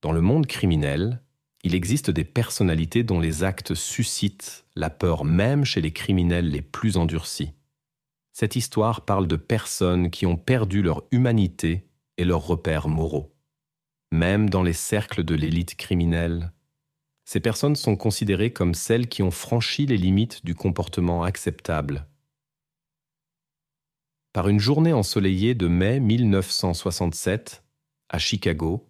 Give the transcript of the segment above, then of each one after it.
Dans le monde criminel, il existe des personnalités dont les actes suscitent la peur même chez les criminels les plus endurcis. Cette histoire parle de personnes qui ont perdu leur humanité et leurs repères moraux. Même dans les cercles de l'élite criminelle, ces personnes sont considérées comme celles qui ont franchi les limites du comportement acceptable. Par une journée ensoleillée de mai 1967, à Chicago,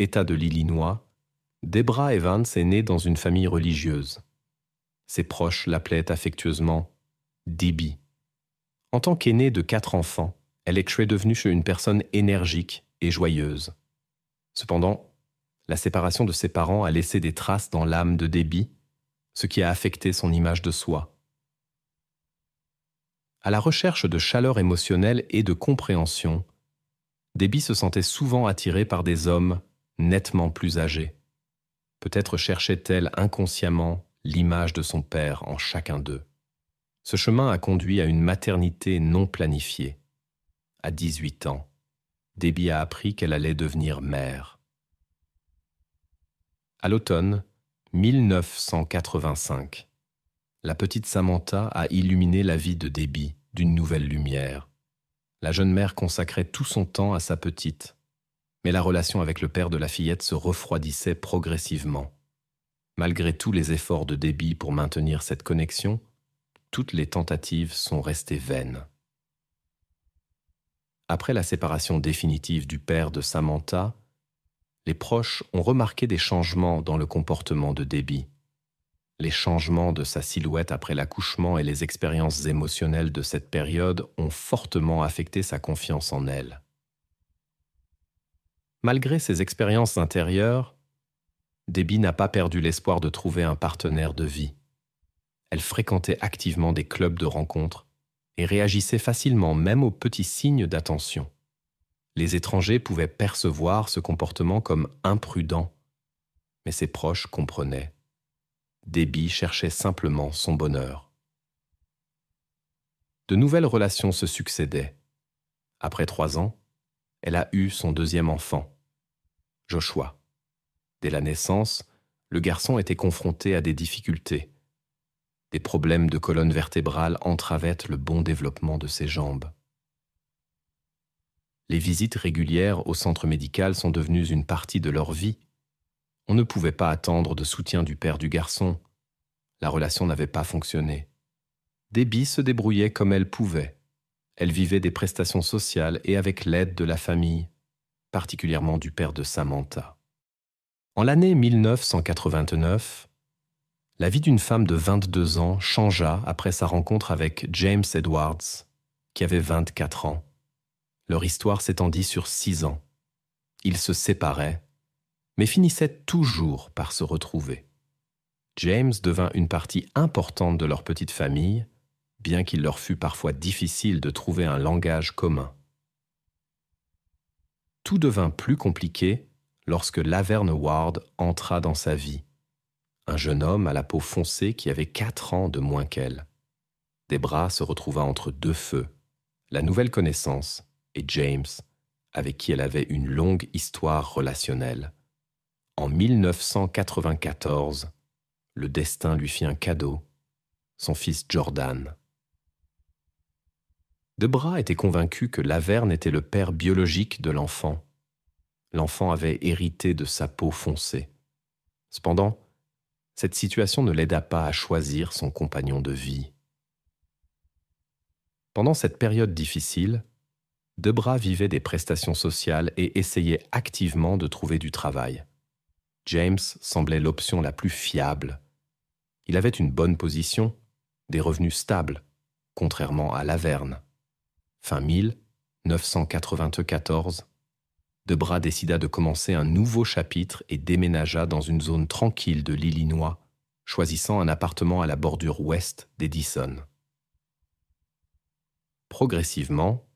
État de l'Illinois, Deborah Evans est née dans une famille religieuse. Ses proches l'appelaient affectueusement Debbie. En tant qu'aînée de 4 enfants, elle est devenue une personne énergique et joyeuse. Cependant, la séparation de ses parents a laissé des traces dans l'âme de Debbie, ce qui a affecté son image de soi. À la recherche de chaleur émotionnelle et de compréhension, Debbie se sentait souvent attirée par des hommes nettement plus âgés. Peut-être cherchait-elle inconsciemment l'image de son père en chacun d'eux. Ce chemin a conduit à une maternité non planifiée. À 18 ans, Debbie a appris qu'elle allait devenir mère. À l'automne 1985, la petite Samantha a illuminé la vie de Debbie d'une nouvelle lumière. La jeune mère consacrait tout son temps à sa petite, mais la relation avec le père de la fillette se refroidissait progressivement. Malgré tous les efforts de Debbie pour maintenir cette connexion, toutes les tentatives sont restées vaines. Après la séparation définitive du père de Samantha, les proches ont remarqué des changements dans le comportement de Debbie. Les changements de sa silhouette après l'accouchement et les expériences émotionnelles de cette période ont fortement affecté sa confiance en elle. Malgré ces expériences intérieures, Debbie n'a pas perdu l'espoir de trouver un partenaire de vie. Elle fréquentait activement des clubs de rencontres et réagissait facilement même aux petits signes d'attention. Les étrangers pouvaient percevoir ce comportement comme imprudent, mais ses proches comprenaient. Debbie cherchait simplement son bonheur. De nouvelles relations se succédaient. Après 3 ans, elle a eu son deuxième enfant, Joshua. Dès la naissance, le garçon était confronté à des difficultés. Des problèmes de colonne vertébrale entravaient le bon développement de ses jambes. Les visites régulières au centre médical sont devenues une partie de leur vie. On ne pouvait pas attendre de soutien du père du garçon. La relation n'avait pas fonctionné. Debbie se débrouillait comme elle pouvait. Elle vivait des prestations sociales et avec l'aide de la famille, particulièrement du père de Samantha. En l'année 1989, la vie d'une femme de 22 ans changea après sa rencontre avec James Edwards, qui avait 24 ans. Leur histoire s'étendit sur 6 ans. Ils se séparaient, mais finissaient toujours par se retrouver. James devint une partie importante de leur petite famille, bien qu'il leur fût parfois difficile de trouver un langage commun. Tout devint plus compliqué lorsque Laverne Ward entra dans sa vie, un jeune homme à la peau foncée qui avait 4 ans de moins qu'elle. Deborah se retrouva entre 2 feux, la nouvelle connaissance et James, avec qui elle avait une longue histoire relationnelle. En 1994, le destin lui fit un cadeau, son fils Jordan. Deborah était convaincue que Laverne était le père biologique de l'enfant. L'enfant avait hérité de sa peau foncée. Cependant, cette situation ne l'aida pas à choisir son compagnon de vie. Pendant cette période difficile, Deborah vivait des prestations sociales et essayait activement de trouver du travail. James semblait l'option la plus fiable. Il avait une bonne position, des revenus stables, contrairement à Laverne. Fin 1994, Deborah décida de commencer un nouveau chapitre et déménagea dans une zone tranquille de l'Illinois, choisissant un appartement à la bordure ouest d'Edison. Progressivement,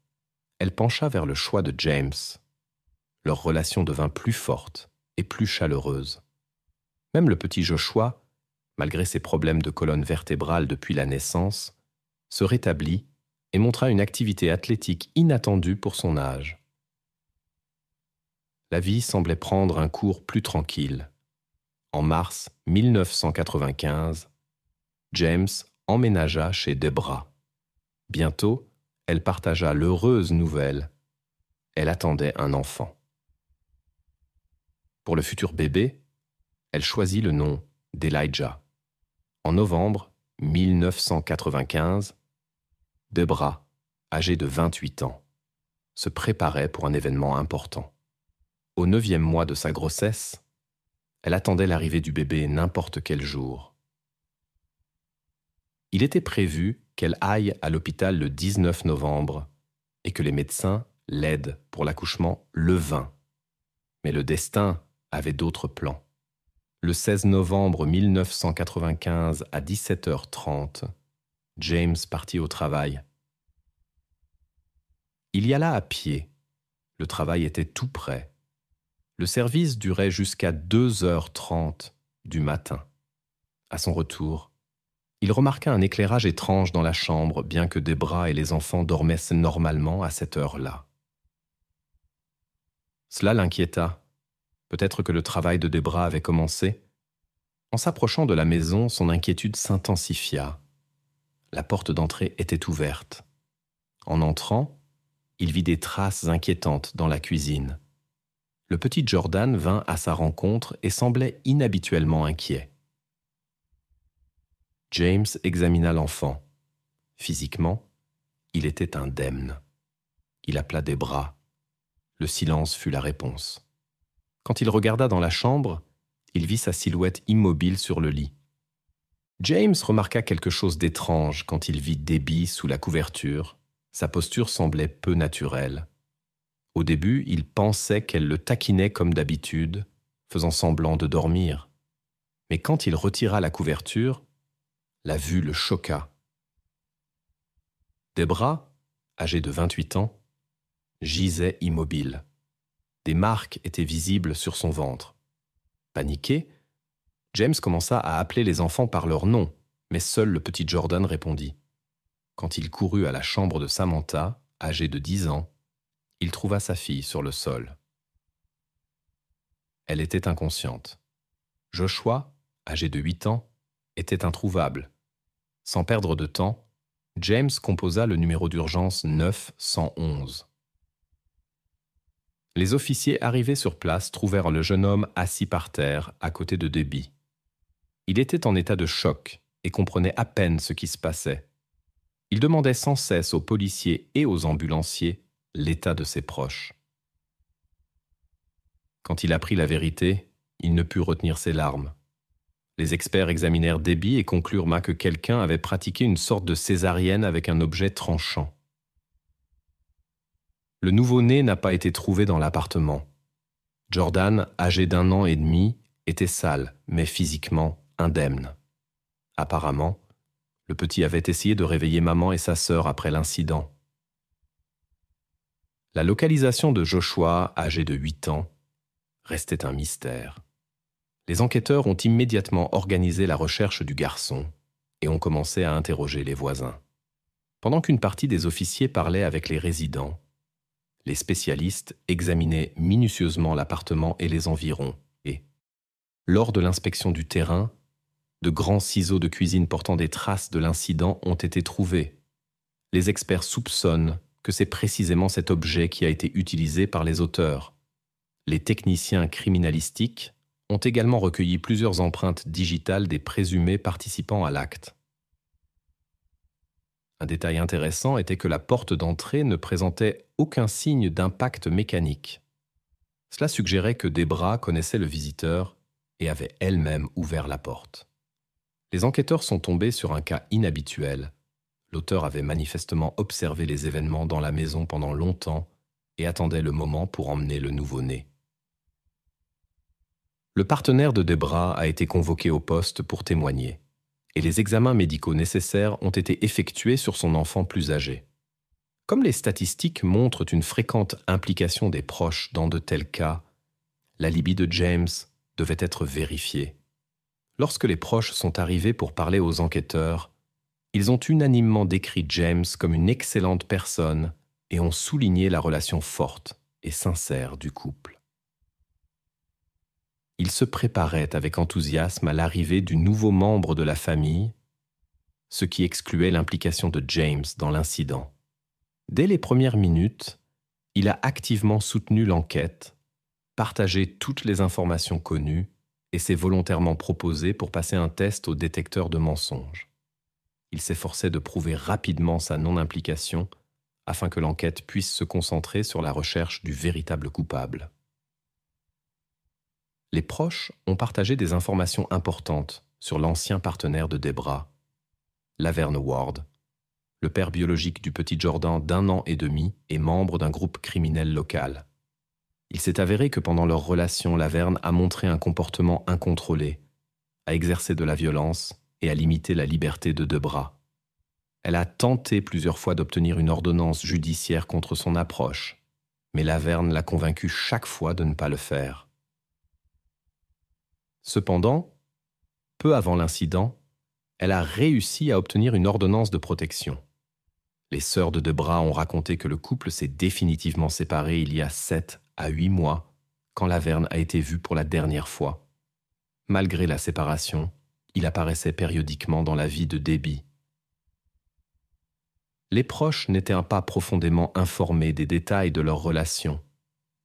elle pencha vers le choix de James. Leur relation devint plus forte et plus chaleureuse. Même le petit Joshua, malgré ses problèmes de colonne vertébrale depuis la naissance, se rétablit et montra une activité athlétique inattendue pour son âge. la vie semblait prendre un cours plus tranquille. En mars 1995, James emménagea chez Debra. Bientôt, elle partagea l'heureuse nouvelle. Elle attendait un enfant. Pour le futur bébé, elle choisit le nom d'Elijah. En novembre 1995, Debra, âgée de 28 ans, se préparait pour un événement important. Au 9e mois de sa grossesse, elle attendait l'arrivée du bébé n'importe quel jour. Il était prévu qu'elle aille à l'hôpital le 19 novembre et que les médecins l'aident pour l'accouchement le 20. Mais le destin avait d'autres plans. Le 16 novembre 1995 à 17h30, James partit au travail. Il y alla à pied. Le travail était tout près. Le service durait jusqu'à 2h30 du matin. À son retour, il remarqua un éclairage étrange dans la chambre, bien que Debra et les enfants dormaient normalement à cette heure-là. Cela l'inquiéta. Peut-être que le travail de Debra avait commencé. En s'approchant de la maison, son inquiétude s'intensifia. La porte d'entrée était ouverte. En entrant, il vit des traces inquiétantes dans la cuisine. Le petit Jordan vint à sa rencontre et semblait inhabituellement inquiet. James examina l'enfant. Physiquement, il était indemne. Il appela Debra. Le silence fut la réponse. Quand il regarda dans la chambre, il vit sa silhouette immobile sur le lit. James remarqua quelque chose d'étrange quand il vit Debbie sous la couverture. Sa posture semblait peu naturelle. Au début, il pensait qu'elle le taquinait comme d'habitude, faisant semblant de dormir. Mais quand il retira la couverture, la vue le choqua. Debra, âgée de 28 ans, gisait immobile. Des marques étaient visibles sur son ventre. Paniqué, James commença à appeler les enfants par leur nom, mais seul le petit Jordan répondit. Quand il courut à la chambre de Samantha, âgée de 10 ans, il trouva sa fille sur le sol. Elle était inconsciente. Joshua, âgé de 8 ans, était introuvable. Sans perdre de temps, James composa le numéro d'urgence 911. Les officiers arrivés sur place trouvèrent le jeune homme assis par terre à côté de Debbie. Il était en état de choc et comprenait à peine ce qui se passait. Il demandait sans cesse aux policiers et aux ambulanciers l'état de ses proches. Quand il apprit la vérité, il ne put retenir ses larmes. Les experts examinèrent Debbie et conclurent que quelqu'un avait pratiqué une sorte de césarienne avec un objet tranchant. Le nouveau-né n'a pas été trouvé dans l'appartement. Jordan, âgé d'1 an et demi, était sale, mais physiquement indemne. Apparemment, le petit avait essayé de réveiller maman et sa sœur après l'incident. La localisation de Joshua, âgé de 8 ans, restait un mystère. Les enquêteurs ont immédiatement organisé la recherche du garçon et ont commencé à interroger les voisins. Pendant qu'une partie des officiers parlait avec les résidents, les spécialistes examinaient minutieusement l'appartement et les environs et, lors de l'inspection du terrain, de grands ciseaux de cuisine portant des traces de l'incident ont été trouvés. Les experts soupçonnent que c'est précisément cet objet qui a été utilisé par les auteurs. Les techniciens criminalistiques ont également recueilli plusieurs empreintes digitales des présumés participants à l'acte. Un détail intéressant était que la porte d'entrée ne présentait aucun signe d'impact mécanique. Cela suggérait que Debra connaissait le visiteur et avait elle-même ouvert la porte. Les enquêteurs sont tombés sur un cas inhabituel. L'auteur avait manifestement observé les événements dans la maison pendant longtemps et attendait le moment pour emmener le nouveau-né. Le partenaire de Debra a été convoqué au poste pour témoigner, et les examens médicaux nécessaires ont été effectués sur son enfant plus âgé. Comme les statistiques montrent une fréquente implication des proches dans de tels cas, l'alibi de James devait être vérifié. Lorsque les proches sont arrivés pour parler aux enquêteurs, ils ont unanimement décrit James comme une excellente personne et ont souligné la relation forte et sincère du couple. il se préparait avec enthousiasme à l'arrivée du nouveau membre de la famille, ce qui excluait l'implication de James dans l'incident. Dès les premières minutes, il a activement soutenu l'enquête, partagé toutes les informations connues et s'est volontairement proposé pour passer un test au détecteur de mensonges. Il s'efforçait de prouver rapidement sa non-implication afin que l'enquête puisse se concentrer sur la recherche du véritable coupable. Les proches ont partagé des informations importantes sur l'ancien partenaire de Debra, Laverne Ward, le père biologique du petit Jordan d'1 an et demi et membre d'un groupe criminel local. Il s'est avéré que pendant leur relation, Laverne a montré un comportement incontrôlé, a exercé de la violence et a limité la liberté de Debra. Elle a tenté plusieurs fois d'obtenir une ordonnance judiciaire contre son approche, mais Laverne l'a convaincue chaque fois de ne pas le faire. Cependant, peu avant l'incident, elle a réussi à obtenir une ordonnance de protection. Les sœurs de Debra ont raconté que le couple s'est définitivement séparé il y a 7 à 8 mois, quand Laverne a été vue pour la dernière fois. Malgré la séparation, il apparaissait périodiquement dans la vie de Debbie. Les proches n'étaient pas profondément informés des détails de leur relation,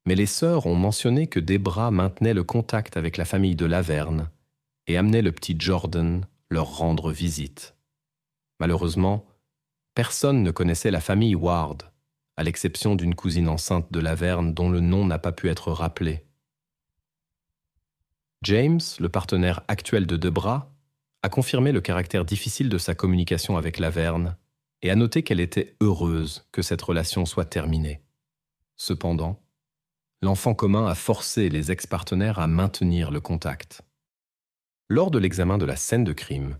mais les sœurs ont mentionné que Debra maintenait le contact avec la famille de Laverne et amenait le petit Jordan leur rendre visite. Malheureusement, personne ne connaissait la famille Ward, à l'exception d'une cousine enceinte de Laverne dont le nom n'a pas pu être rappelé. James, le partenaire actuel de Debra, a confirmé le caractère difficile de sa communication avec Laverne et a noté qu'elle était heureuse que cette relation soit terminée. Cependant, l'enfant commun a forcé les ex-partenaires à maintenir le contact. Lors de l'examen de la scène de crime,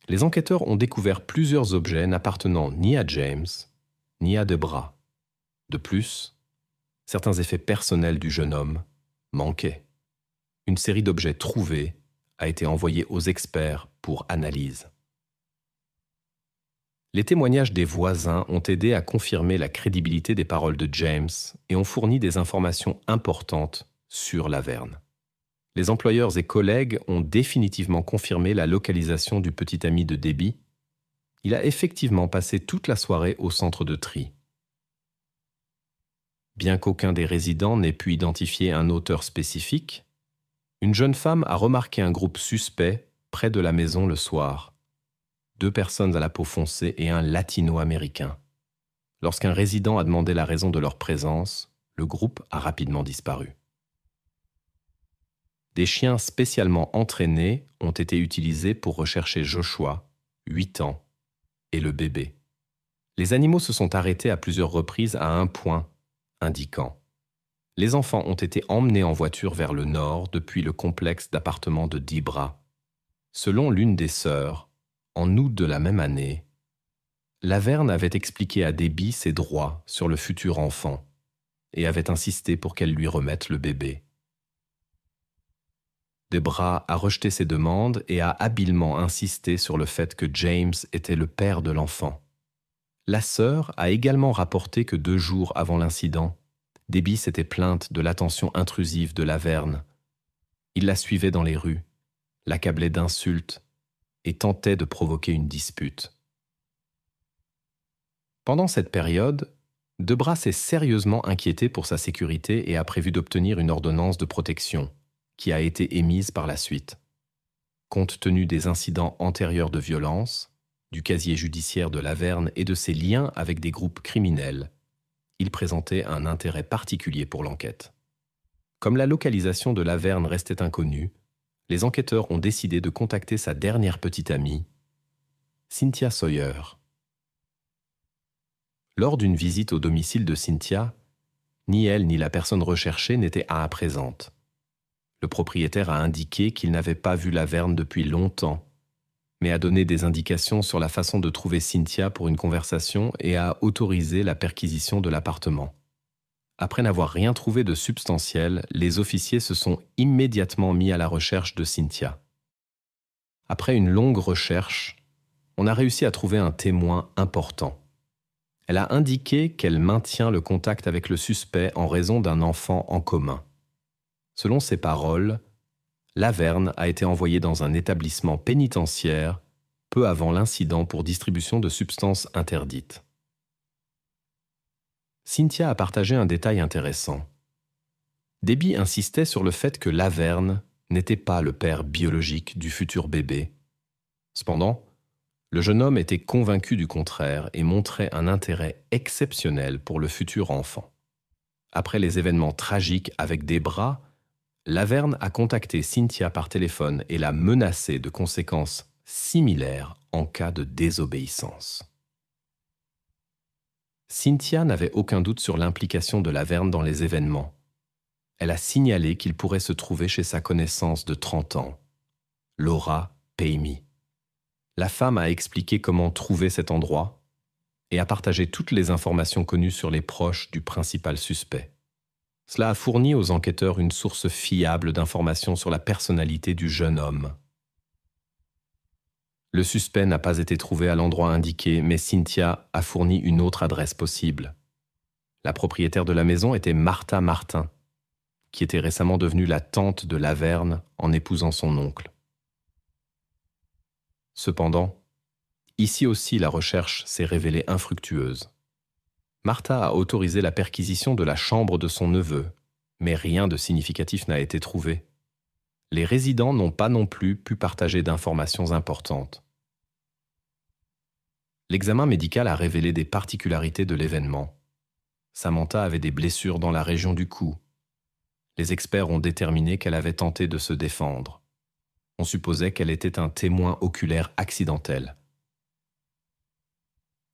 les enquêteurs ont découvert plusieurs objets n'appartenant ni à James, ni à Debra. De plus, certains effets personnels du jeune homme manquaient. Une série d'objets trouvés a été envoyée aux experts pour analyse. Les témoignages des voisins ont aidé à confirmer la crédibilité des paroles de James et ont fourni des informations importantes sur Laverne. Les employeurs et collègues ont définitivement confirmé la localisation du petit ami de Debbie. Il a effectivement passé toute la soirée au centre de tri. Bien qu'aucun des résidents n'ait pu identifier un auteur spécifique, une jeune femme a remarqué un groupe suspect près de la maison le soir. 2 personnes à la peau foncée et un latino-américain. Lorsqu'un résident a demandé la raison de leur présence, le groupe a rapidement disparu. Des chiens spécialement entraînés ont été utilisés pour rechercher Joshua, 8 ans, et le bébé. Les animaux se sont arrêtés à plusieurs reprises à un point, indiquant « Les enfants ont été emmenés en voiture vers le nord depuis le complexe d'appartements de Debra. » Selon l'une des sœurs, en août de la même année, Laverne avait expliqué à Debbie ses droits sur le futur enfant et avait insisté pour qu'elle lui remette le bébé. Debra a rejeté ses demandes et a habilement insisté sur le fait que James était le père de l'enfant. La sœur a également rapporté que 2 jours avant l'incident, Debbie s'était plainte de l'attention intrusive de Laverne. Il la suivait dans les rues, l'accablait d'insultes et tentait de provoquer une dispute. Pendant cette période, Debra s'est sérieusement inquiété pour sa sécurité et a prévu d'obtenir une ordonnance de protection, qui a été émise par la suite. Compte tenu des incidents antérieurs de violence, du casier judiciaire de Laverne et de ses liens avec des groupes criminels, il présentait un intérêt particulier pour l'enquête. Comme la localisation de Laverne restait inconnue, les enquêteurs ont décidé de contacter sa dernière petite amie, Cynthia Sawyer. Lors d'une visite au domicile de Cynthia, ni elle ni la personne recherchée n'étaient présentes. Le propriétaire a indiqué qu'il n'avait pas vu Laverne depuis longtemps, mais a donné des indications sur la façon de trouver Cynthia pour une conversation et a autorisé la perquisition de l'appartement. Après n'avoir rien trouvé de substantiel, les officiers se sont immédiatement mis à la recherche de Cynthia. Après une longue recherche, on a réussi à trouver un témoin important. Elle a indiqué qu'elle maintient le contact avec le suspect en raison d'un enfant en commun. Selon ses paroles, Laverne a été envoyée dans un établissement pénitentiaire peu avant l'incident pour distribution de substances interdites. Cynthia a partagé un détail intéressant. Debbie insistait sur le fait que Laverne n'était pas le père biologique du futur bébé. Cependant, le jeune homme était convaincu du contraire et montrait un intérêt exceptionnel pour le futur enfant. Après les événements tragiques avec Debra, Laverne a contacté Cynthia par téléphone et l'a menacée de conséquences similaires en cas de désobéissance. Cynthia n'avait aucun doute sur l'implication de Laverne dans les événements. Elle a signalé qu'il pourrait se trouver chez sa connaissance de 30 ans, Laura Payme. La femme a expliqué comment trouver cet endroit et a partagé toutes les informations connues sur les proches du principal suspect. Cela a fourni aux enquêteurs une source fiable d'informations sur la personnalité du jeune homme. Le suspect n'a pas été trouvé à l'endroit indiqué, mais Cynthia a fourni une autre adresse possible. La propriétaire de la maison était Martha Martin, qui était récemment devenue la tante de Laverne en épousant son oncle. Cependant, ici aussi la recherche s'est révélée infructueuse. Martha a autorisé la perquisition de la chambre de son neveu, mais rien de significatif n'a été trouvé. Les résidents n'ont pas non plus pu partager d'informations importantes. L'examen médical a révélé des particularités de l'événement. Samantha avait des blessures dans la région du cou. Les experts ont déterminé qu'elle avait tenté de se défendre. On supposait qu'elle était un témoin oculaire accidentel.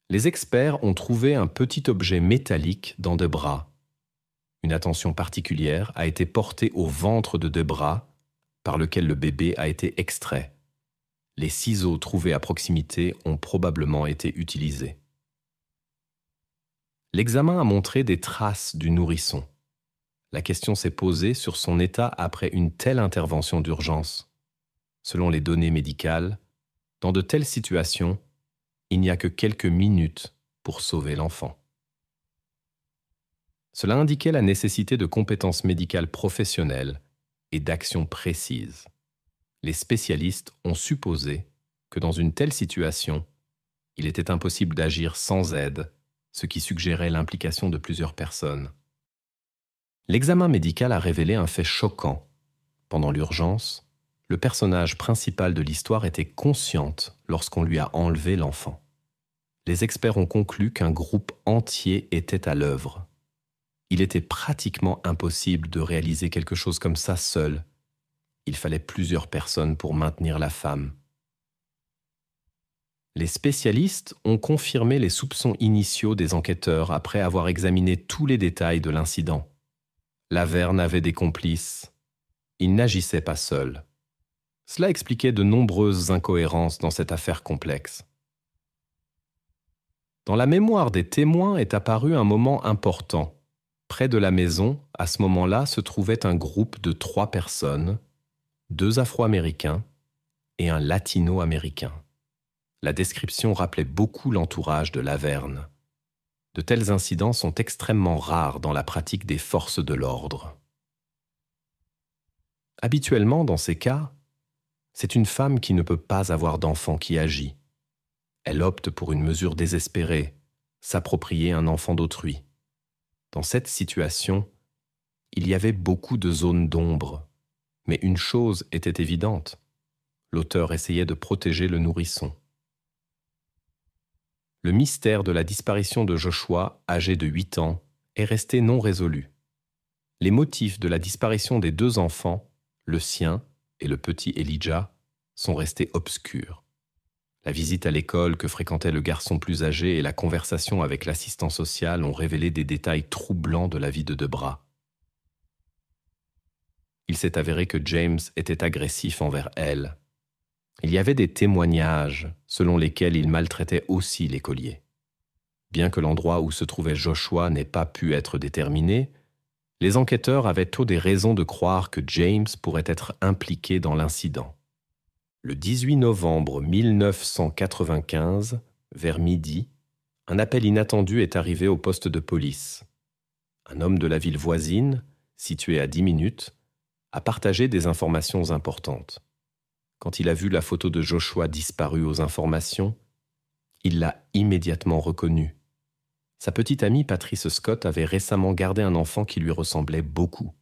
Les experts ont trouvé un petit objet métallique dans Debra. Une attention particulière a été portée au ventre de Debra, par lequel le bébé a été extrait. Les ciseaux trouvés à proximité ont probablement été utilisés. L'examen a montré des traces du nourrisson. La question s'est posée sur son état après une telle intervention d'urgence. Selon les données médicales, dans de telles situations, il n'y a que quelques minutes pour sauver l'enfant. Cela indiquait la nécessité de compétences médicales professionnelles et d'actions précises. Les spécialistes ont supposé que dans une telle situation, il était impossible d'agir sans aide, ce qui suggérait l'implication de plusieurs personnes. L'examen médical a révélé un fait choquant. Pendant l'urgence, le personnage principal de l'histoire était consciente lorsqu'on lui a enlevé l'enfant. Les experts ont conclu qu'un groupe entier était à l'œuvre. Il était pratiquement impossible de réaliser quelque chose comme ça seul. Il fallait plusieurs personnes pour maintenir la femme. Les spécialistes ont confirmé les soupçons initiaux des enquêteurs après avoir examiné tous les détails de l'incident. Laverne avait des complices. Il n'agissait pas seul. Cela expliquait de nombreuses incohérences dans cette affaire complexe. Dans la mémoire des témoins est apparu un moment important. Près de la maison, à ce moment-là, se trouvait un groupe de 3 personnes, 2 Afro-Américains et un Latino-Américain. La description rappelait beaucoup l'entourage de Laverne. De tels incidents sont extrêmement rares dans la pratique des forces de l'ordre. Habituellement, dans ces cas, c'est une femme qui ne peut pas avoir d'enfant qui agit. Elle opte pour une mesure désespérée, s'approprier un enfant d'autrui. Dans cette situation, il y avait beaucoup de zones d'ombre. Mais une chose était évidente. L'auteur essayait de protéger le nourrisson. Le mystère de la disparition de Joshua, âgé de 8 ans, est resté non résolu. Les motifs de la disparition des 2 enfants, le sien et le petit Elijah, sont restés obscurs. La visite à l'école que fréquentait le garçon plus âgé et la conversation avec l'assistant social ont révélé des détails troublants de la vie de Debra. Il s'est avéré que James était agressif envers elle. Il y avait des témoignages selon lesquels il maltraitait aussi l'écolier. Bien que l'endroit où se trouvait Joshua n'ait pas pu être déterminé, les enquêteurs avaient tôt des raisons de croire que James pourrait être impliqué dans l'incident. Le 18 novembre 1995, vers midi, un appel inattendu est arrivé au poste de police. Un homme de la ville voisine, située à 10 minutes, a partagé des informations importantes. Quand il a vu la photo de Joshua disparue aux informations, il l'a immédiatement reconnu. Sa petite amie Patrice Scott avait récemment gardé un enfant qui lui ressemblait beaucoup.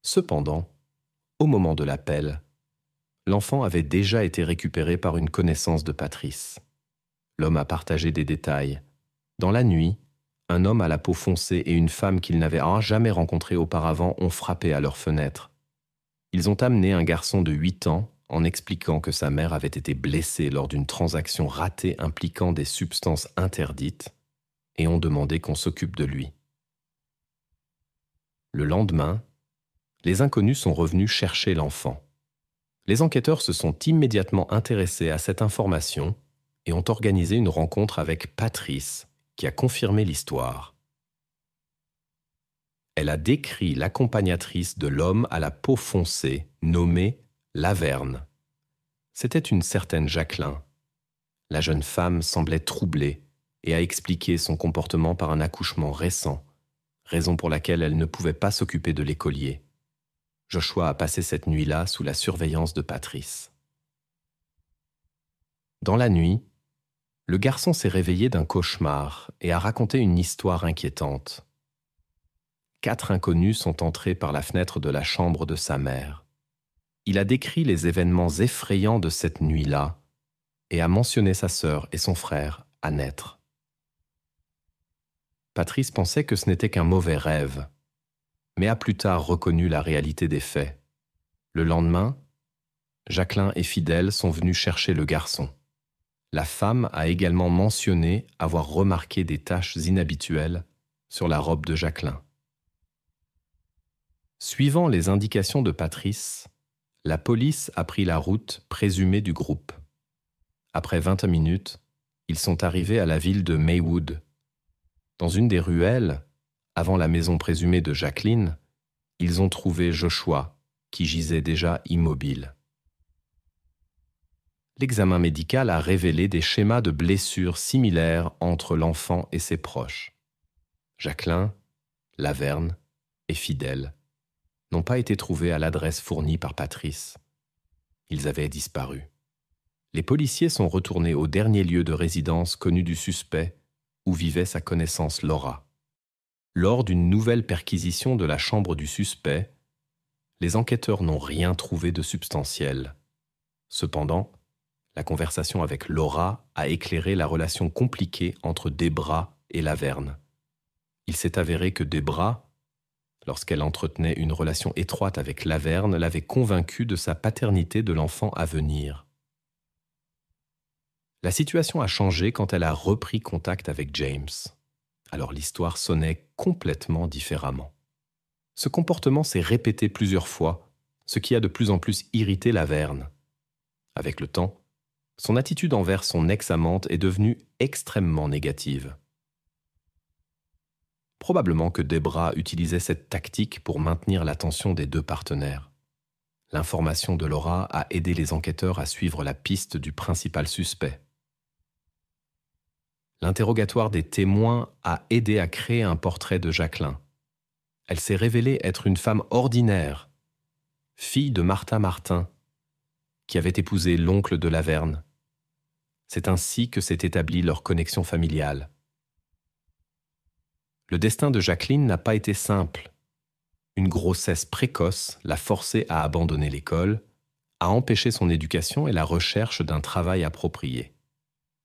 Cependant, au moment de l'appel, l'enfant avait déjà été récupéré par une connaissance de Patrice. L'homme a partagé des détails. Dans la nuit, un homme à la peau foncée et une femme qu'il n'avait jamais rencontrée auparavant ont frappé à leur fenêtre. Ils ont amené un garçon de 8 ans en expliquant que sa mère avait été blessée lors d'une transaction ratée impliquant des substances interdites et ont demandé qu'on s'occupe de lui. Le lendemain, les inconnus sont revenus chercher l'enfant. Les enquêteurs se sont immédiatement intéressés à cette information et ont organisé une rencontre avec Patrice, qui a confirmé l'histoire. Elle a décrit l'accompagnatrice de l'homme à la peau foncée, nommée Laverne. C'était une certaine Jacqueline. La jeune femme semblait troublée et a expliqué son comportement par un accouchement récent, raison pour laquelle elle ne pouvait pas s'occuper de l'écolier. Joshua a passé cette nuit-là sous la surveillance de Patrice. Dans la nuit, le garçon s'est réveillé d'un cauchemar et a raconté une histoire inquiétante. 4 inconnus sont entrés par la fenêtre de la chambre de sa mère. Il a décrit les événements effrayants de cette nuit-là et a mentionné sa sœur et son frère à naître. Patrice pensait que ce n'était qu'un mauvais rêve, mais a plus tard reconnu la réalité des faits. Le lendemain, Jacqueline et Fidèle sont venus chercher le garçon. La femme a également mentionné avoir remarqué des taches inhabituelles sur la robe de Jacqueline. Suivant les indications de Patrice, la police a pris la route présumée du groupe. Après 20 minutes, ils sont arrivés à la ville de Maywood. Dans une des ruelles, avant la maison présumée de Jacqueline, ils ont trouvé Joshua, qui gisait déjà immobile. L'examen médical a révélé des schémas de blessures similaires entre l'enfant et ses proches. Jacqueline, Laverne et Fidèle n'ont pas été trouvés à l'adresse fournie par Patrice. Ils avaient disparu. Les policiers sont retournés au dernier lieu de résidence connu du suspect où vivait sa connaissance Laura. Lors d'une nouvelle perquisition de la chambre du suspect, les enquêteurs n'ont rien trouvé de substantiel. Cependant, la conversation avec Laura a éclairé la relation compliquée entre Debra et Laverne. Il s'est avéré que Debra, lorsqu'elle entretenait une relation étroite avec Laverne, l'avait convaincue de sa paternité de l'enfant à venir. La situation a changé quand elle a repris contact avec James. Alors l'histoire sonnait complètement différemment. Ce comportement s'est répété plusieurs fois, ce qui a de plus en plus irrité Laverne. Avec le temps, son attitude envers son ex-amante est devenue extrêmement négative. Probablement que Debra utilisait cette tactique pour maintenir l'attention des 2 partenaires. L'information de Laura a aidé les enquêteurs à suivre la piste du principal suspect. L'interrogatoire des témoins a aidé à créer un portrait de Jacqueline. Elle s'est révélée être une femme ordinaire, fille de Martha Martin, qui avait épousé l'oncle de Laverne. C'est ainsi que s'est établie leur connexion familiale. Le destin de Jacqueline n'a pas été simple. Une grossesse précoce l'a forcée à abandonner l'école, a empêché son éducation et la recherche d'un travail approprié.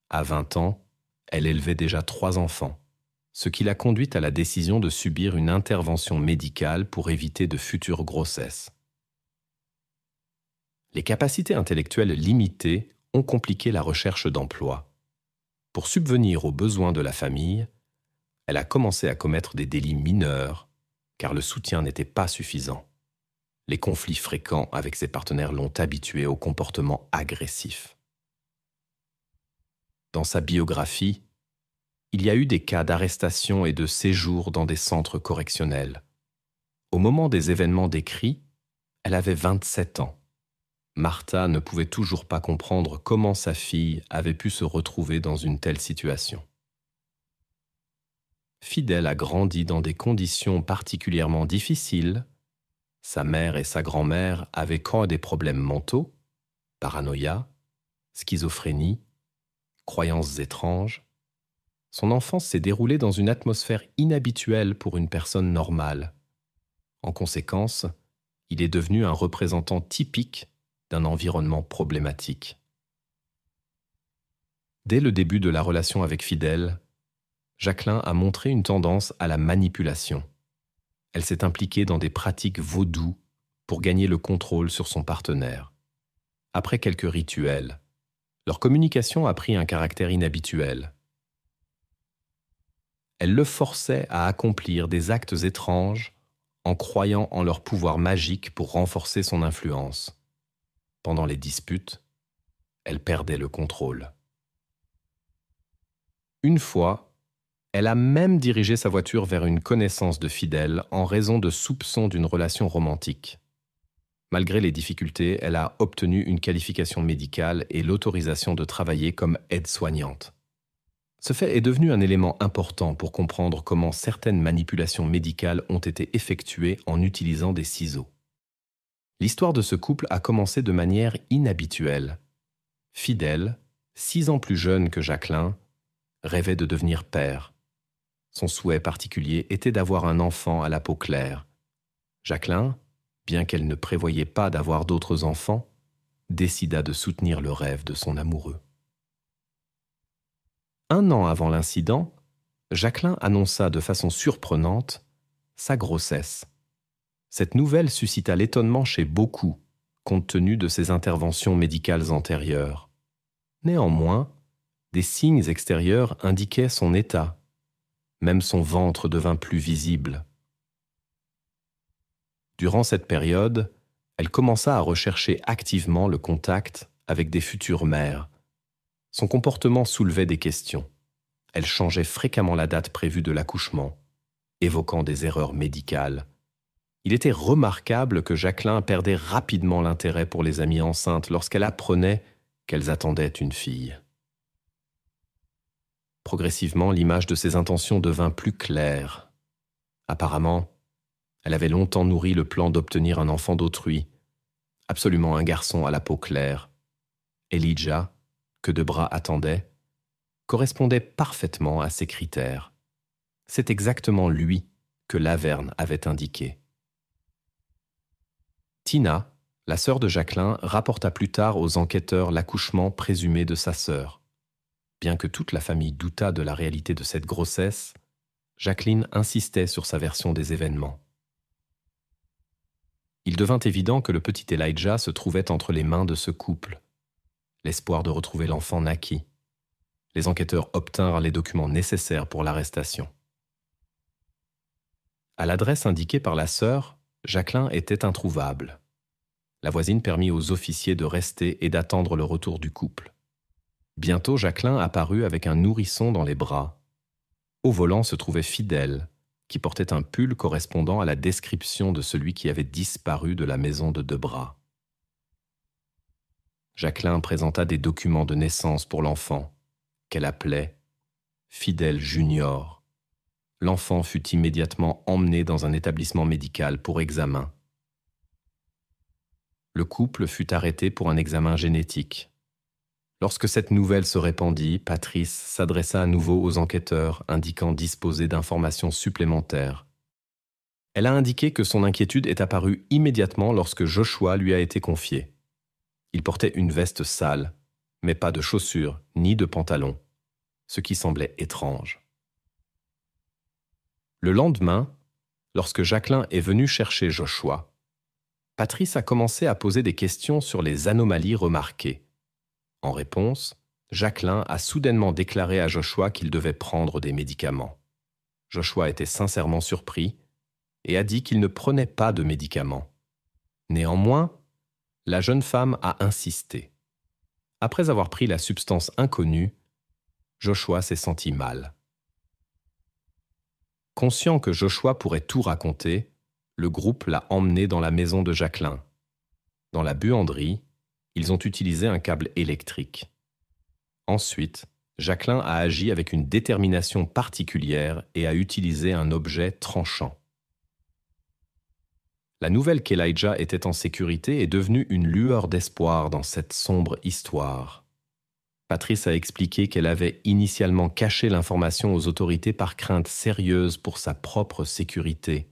À 20 ans, elle élevait déjà 3 enfants, ce qui l'a conduite à la décision de subir une intervention médicale pour éviter de futures grossesses. Les capacités intellectuelles limitées ont compliqué la recherche d'emploi. Pour subvenir aux besoins de la famille, elle a commencé à commettre des délits mineurs, car le soutien n'était pas suffisant. Les conflits fréquents avec ses partenaires l'ont habituée au comportement agressif. Dans sa biographie, il y a eu des cas d'arrestation et de séjour dans des centres correctionnels. Au moment des événements décrits, elle avait 27 ans. Martha ne pouvait toujours pas comprendre comment sa fille avait pu se retrouver dans une telle situation. Fidèle a grandi dans des conditions particulièrement difficiles Sa mère et sa grand-mère avaient quand des problèmes mentaux, paranoïa, schizophrénie, croyances étranges. Son enfance s'est déroulée dans une atmosphère inhabituelle pour une personne normale. En conséquence, il est devenu un représentant typique d'un environnement problématique. Dès le début de la relation avec Fidèle, Jacqueline a montré une tendance à la manipulation. Elle s'est impliquée dans des pratiques vaudou pour gagner le contrôle sur son partenaire. Après quelques rituels, leur communication a pris un caractère inhabituel. Elle le forçait à accomplir des actes étranges en croyant en leur pouvoir magique pour renforcer son influence. Pendant les disputes, elle perdait le contrôle. Une fois, elle a même dirigé sa voiture vers une connaissance de Fidèle en raison de soupçons d'une relation romantique. Malgré les difficultés, elle a obtenu une qualification médicale et l'autorisation de travailler comme aide-soignante. Ce fait est devenu un élément important pour comprendre comment certaines manipulations médicales ont été effectuées en utilisant des ciseaux. L'histoire de ce couple a commencé de manière inhabituelle. Fidèle, 6 ans plus jeune que Jacqueline, rêvait de devenir père. Son souhait particulier était d'avoir un enfant à la peau claire. Jacqueline, bien qu'elle ne prévoyait pas d'avoir d'autres enfants, décida de soutenir le rêve de son amoureux. 1 an avant l'incident, Jacqueline annonça de façon surprenante sa grossesse. Cette nouvelle suscita l'étonnement chez beaucoup, compte tenu de ses interventions médicales antérieures. Néanmoins, des signes extérieurs indiquaient son état. Même son ventre devint plus visible. Durant cette période, elle commença à rechercher activement le contact avec des futures mères. Son comportement soulevait des questions. Elle changeait fréquemment la date prévue de l'accouchement, évoquant des erreurs médicales. Il était remarquable que Jacqueline perdait rapidement l'intérêt pour les amies enceintes lorsqu'elle apprenait qu'elles attendaient une fille. Progressivement, l'image de ses intentions devint plus claire. Apparemment, elle avait longtemps nourri le plan d'obtenir un enfant d'autrui, absolument un garçon à la peau claire. Elijah, que Debra attendait, correspondait parfaitement à ces critères. C'est exactement lui que Laverne avait indiqué. Tina, la sœur de Jacqueline, rapporta plus tard aux enquêteurs l'accouchement présumé de sa sœur. Bien que toute la famille doutât de la réalité de cette grossesse, Jacqueline insistait sur sa version des événements. Il devint évident que le petit Elijah se trouvait entre les mains de ce couple. L'espoir de retrouver l'enfant naquit. Les enquêteurs obtinrent les documents nécessaires pour l'arrestation. À l'adresse indiquée par la sœur, Jacqueline était introuvable. La voisine permit aux officiers de rester et d'attendre le retour du couple. Bientôt, Jacqueline apparut avec un nourrisson dans les bras. Au volant se trouvait Fidèle, qui portait un pull correspondant à la description de celui qui avait disparu de la maison de Debra. Jacqueline présenta des documents de naissance pour l'enfant, qu'elle appelait Fidèle Junior. L'enfant fut immédiatement emmené dans un établissement médical pour examen. Le couple fut arrêté pour un examen génétique. Lorsque cette nouvelle se répandit, Patrice s'adressa à nouveau aux enquêteurs, indiquant disposer d'informations supplémentaires. Elle a indiqué que son inquiétude est apparue immédiatement lorsque Joshua lui a été confié. Il portait une veste sale, mais pas de chaussures ni de pantalon, ce qui semblait étrange. Le lendemain, lorsque Jacqueline est venue chercher Joshua, Patrice a commencé à poser des questions sur les anomalies remarquées. En réponse, Jacqueline a soudainement déclaré à Joshua qu'il devait prendre des médicaments. Joshua était sincèrement surpris et a dit qu'il ne prenait pas de médicaments. Néanmoins, la jeune femme a insisté. Après avoir pris la substance inconnue, Joshua s'est senti mal. Conscient que Joshua pourrait tout raconter, le groupe l'a emmené dans la maison de Jacqueline. Dans la buanderie, ils ont utilisé un câble électrique. Ensuite, Jacqueline a agi avec une détermination particulière et a utilisé un objet tranchant. La nouvelle qu'Elijah était en sécurité est devenue une lueur d'espoir dans cette sombre histoire. Patrice a expliqué qu'elle avait initialement caché l'information aux autorités par crainte sérieuse pour sa propre sécurité.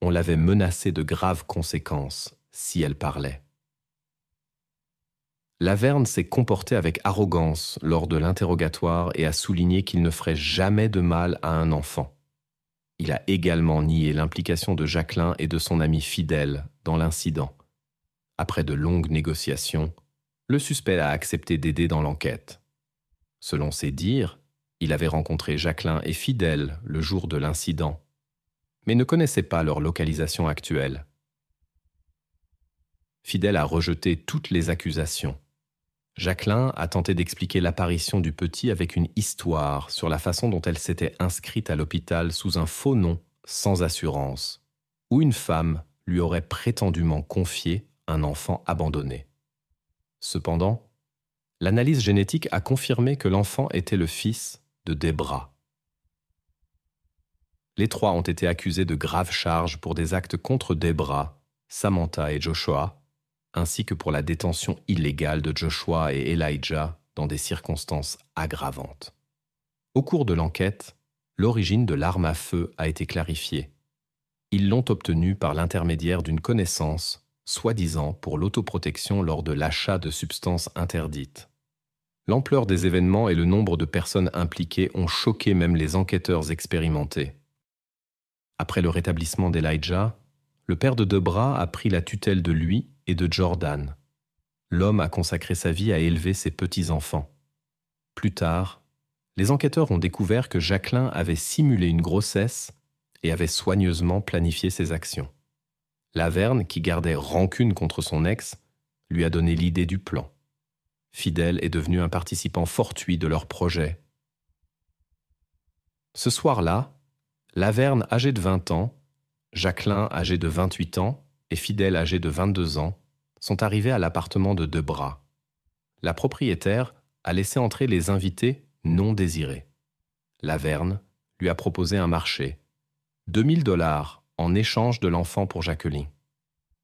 On l'avait menacée de graves conséquences si elle parlait. Laverne s'est comporté avec arrogance lors de l'interrogatoire et a souligné qu'il ne ferait jamais de mal à un enfant. Il a également nié l'implication de Jacqueline et de son ami Fidèle dans l'incident. Après de longues négociations, le suspect a accepté d'aider dans l'enquête. Selon ses dires, il avait rencontré Jacqueline et Fidèle le jour de l'incident, mais ne connaissait pas leur localisation actuelle. Fidèle a rejeté toutes les accusations. Jacqueline a tenté d'expliquer l'apparition du petit avec une histoire sur la façon dont elle s'était inscrite à l'hôpital sous un faux nom sans assurance, où une femme lui aurait prétendument confié un enfant abandonné. Cependant, l'analyse génétique a confirmé que l'enfant était le fils de Debra. Les trois ont été accusés de graves charges pour des actes contre Debra, Samantha et Joshua, ainsi que pour la détention illégale de Joshua et Elijah dans des circonstances aggravantes. Au cours de l'enquête, l'origine de l'arme à feu a été clarifiée. Ils l'ont obtenue par l'intermédiaire d'une connaissance, soi-disant pour l'autoprotection lors de l'achat de substances interdites. L'ampleur des événements et le nombre de personnes impliquées ont choqué même les enquêteurs expérimentés. Après le rétablissement d'Elijah, le père de Debra a pris la tutelle de lui et de Jordan. L'homme a consacré sa vie à élever ses petits-enfants. Plus tard, les enquêteurs ont découvert que Jacqueline avait simulé une grossesse et avait soigneusement planifié ses actions. Laverne, qui gardait rancune contre son ex, lui a donné l'idée du plan. Fidèle est devenu un participant fortuit de leur projet. Ce soir-là, Laverne, âgé de 20 ans, Jacqueline, âgée de 28 ans, et Fidèle, âgé de 22 ans, sont arrivés à l'appartement de Debra. La propriétaire a laissé entrer les invités non désirés. Laverne lui a proposé un marché, 2000 $ en échange de l'enfant pour Jacqueline.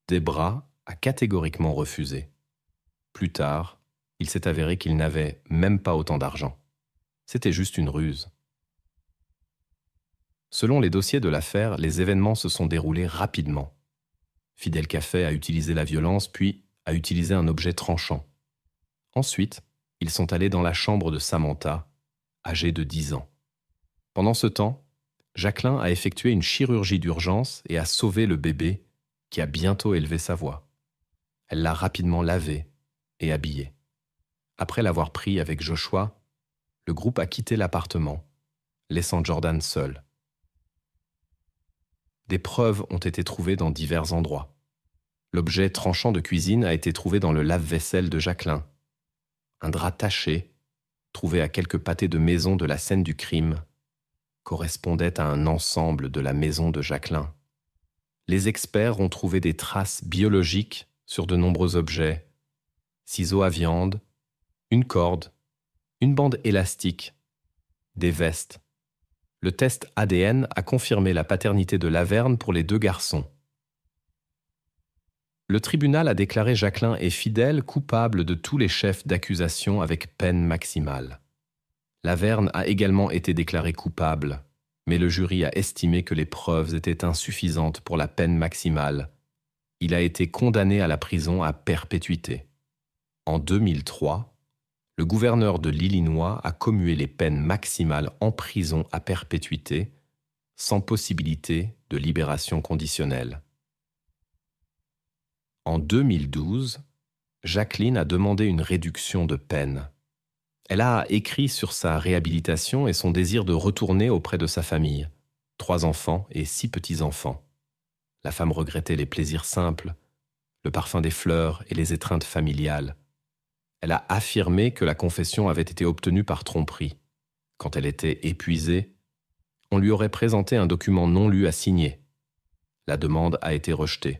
Debra a catégoriquement refusé. Plus tard, il s'est avéré qu'il n'avait même pas autant d'argent. C'était juste une ruse. Selon les dossiers de l'affaire, les événements se sont déroulés rapidement. Fidèle Café a utilisé la violence, puis a utilisé un objet tranchant. Ensuite, ils sont allés dans la chambre de Samantha, âgée de 10 ans. Pendant ce temps, Jacqueline a effectué une chirurgie d'urgence et a sauvé le bébé, qui a bientôt élevé sa voix. Elle l'a rapidement lavé et habillé. Après l'avoir pris avec Joshua, le groupe a quitté l'appartement, laissant Jordan seul. Des preuves ont été trouvées dans divers endroits. L'objet tranchant de cuisine a été trouvé dans le lave-vaisselle de Jacqueline. Un drap taché, trouvé à quelques pâtés de maison de la scène du crime, correspondait à un ensemble de la maison de Jacqueline. Les experts ont trouvé des traces biologiques sur de nombreux objets, ciseaux à viande, une corde, une bande élastique, des vestes. Le test ADN a confirmé la paternité de Laverne pour les 2 garçons. Le tribunal a déclaré Jacqueline et Fidèle coupables de tous les chefs d'accusation avec peine maximale. Laverne a également été déclaré coupable, mais le jury a estimé que les preuves étaient insuffisantes pour la peine maximale. Il a été condamné à la prison à perpétuité. En 2003, le gouverneur de l'Illinois a commué les peines maximales en prison à perpétuité, sans possibilité de libération conditionnelle. En 2012, Jacqueline a demandé une réduction de peine. Elle a écrit sur sa réhabilitation et son désir de retourner auprès de sa famille, 3 enfants et 6 petits-enfants. La femme regrettait les plaisirs simples, le parfum des fleurs et les étreintes familiales. Elle a affirmé que la confession avait été obtenue par tromperie. Quand elle était épuisée, on lui aurait présenté un document non lu à signer. La demande a été rejetée.